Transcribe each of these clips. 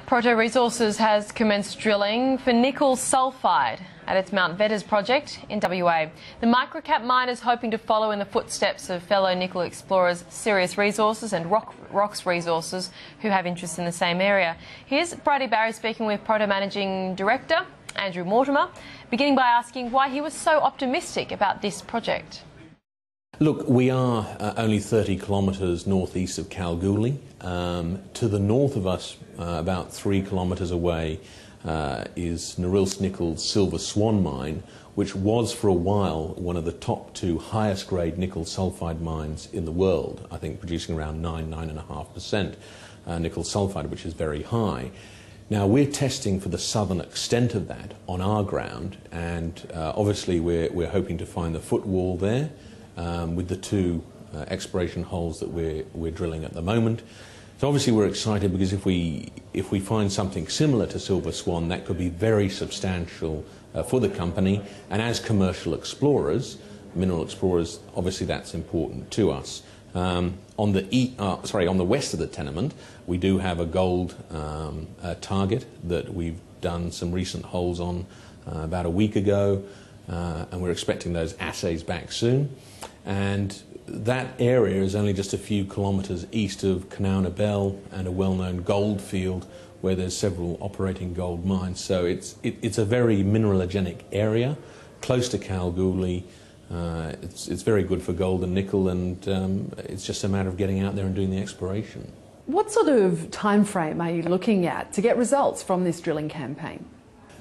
Proto Resources has commenced drilling for nickel sulphide at its Mount Vedders project in WA. The microcap mine is hoping to follow in the footsteps of fellow nickel explorers Sirius Resources and Rocks Resources, who have interests in the same area. Here's Bridie speaking with Proto Managing Director Andrew Mortimer, beginning by asking why he was so optimistic about this project. Look, we are only 30 kilometres northeast of Kalgoorlie. To the north of us, about 3 kilometres away, is Norilsk Nickel's Silver Swan mine, which was for a while one of the top 2 highest grade nickel sulphide mines in the world, I think producing around 9–9.5% nickel sulphide, which is very high. Now we're testing for the southern extent of that on our ground, and obviously we're hoping to find the footwall there with the 2 exploration holes that we're drilling at the moment. So obviously we're excited because if we find something similar to Silver Swan, that could be very substantial for the company, and as commercial explorers, mineral explorers, obviously that's important to us. On the west of the tenement, we do have a gold target that we've done some recent holes on about a week ago, and we're expecting those assays back soon. And that area is only just a few kilometres east of Kanowna Belle and a well-known gold field where there's several operating gold mines. So it's a very mineralogenic area, close to Kalgoorlie. It's very good for gold and nickel, and it's just a matter of getting out there and doing the exploration. What sort of time frame are you looking at to get results from this drilling campaign?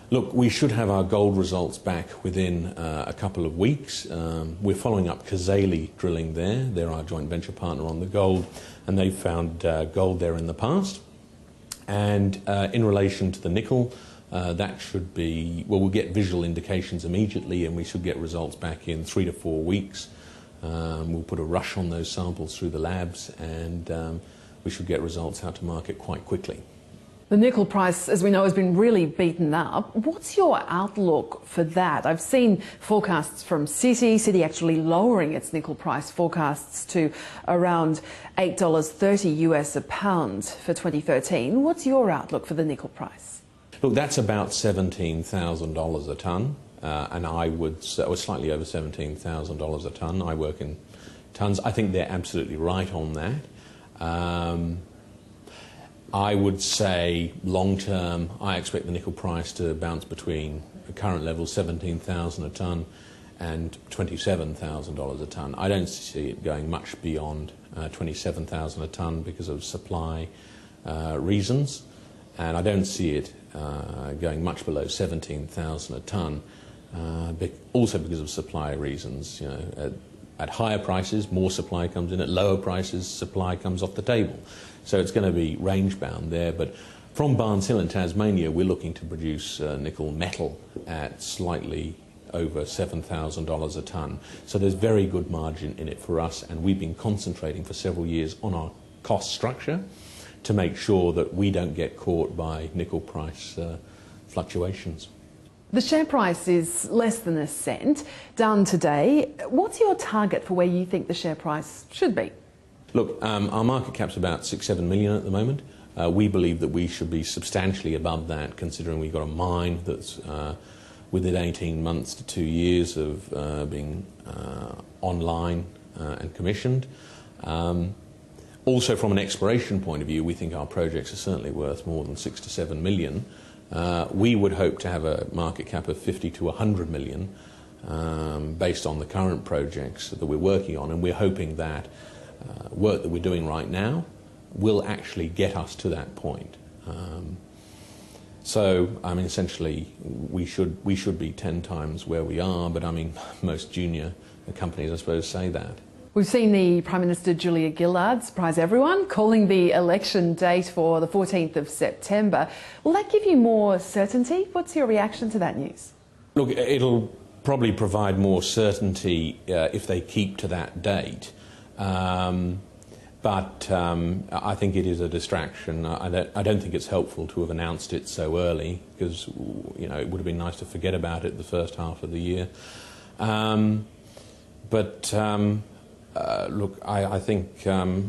Look, we should have our gold results back within a couple of weeks. We're following up Kazali drilling there. They're our joint venture partner on the gold, and they've found gold there in the past. And in relation to the nickel, that should be, well, we'll get visual indications immediately, and we should get results back in 3 to 4 weeks. We'll put a rush on those samples through the labs, and we should get results out to market quite quickly. The nickel price, as we know, has been really beaten up. What's your outlook for that? I've seen forecasts from Citi actually lowering its nickel price forecasts to around $8.30 US a pound for 2013. What's your outlook for the nickel price? Look, that's about $17,000 a tonne, and I would say, or slightly over $17,000 a tonne. I work in tonnes. I think they're absolutely right on that. I would say long term, I expect the nickel price to bounce between the current level, $17,000 a tonne, and $27,000 a tonne. I don't see it going much beyond $27,000 a tonne because of supply reasons, and I don't see it going much below $17,000 a tonne, also because of supply reasons. You know, at higher prices, more supply comes in. At lower prices, supply comes off the table. So it's going to be range-bound there. But from Barnes Hill in Tasmania, we're looking to produce nickel metal at slightly over $7,000 a tonne. So there's very good margin in it for us, and we've been concentrating for several years on our cost structure to make sure that we don't get caught by nickel price fluctuations. The share price is less than a cent, down today. What's your target for where you think the share price should be? Look, our market cap's about $6–7 million at the moment. We believe that we should be substantially above that, considering we've got a mine that's within 18 months to 2 years of being online and commissioned. Also, from an exploration point of view, we think our projects are certainly worth more than $6–7 million. We would hope to have a market cap of $50–100 million based on the current projects that we're working on, and we're hoping that work that we're doing right now will actually get us to that point. So, I mean, essentially, we should be 10 times where we are, but I mean, most junior companies, I suppose, say that. We've seen the Prime Minister Julia Gillard surprise everyone, calling the election date for the 14th of September. Will that give you more certainty? What's your reaction to that news? Look, it'll probably provide more certainty if they keep to that date. But I think it is a distraction. I don't think it's helpful to have announced it so early, because, you know, it would have been nice to forget about it the first half of the year. Look, I think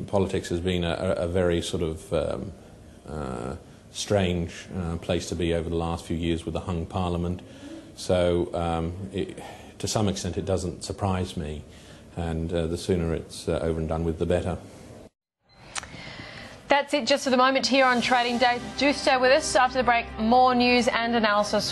politics has been a very sort of strange place to be over the last few years with the hung parliament. So to some extent it doesn't surprise me, and the sooner it's over and done with, the better. That's it just for the moment here on Trading Day. Do stay with us. After the break, more news and analysis.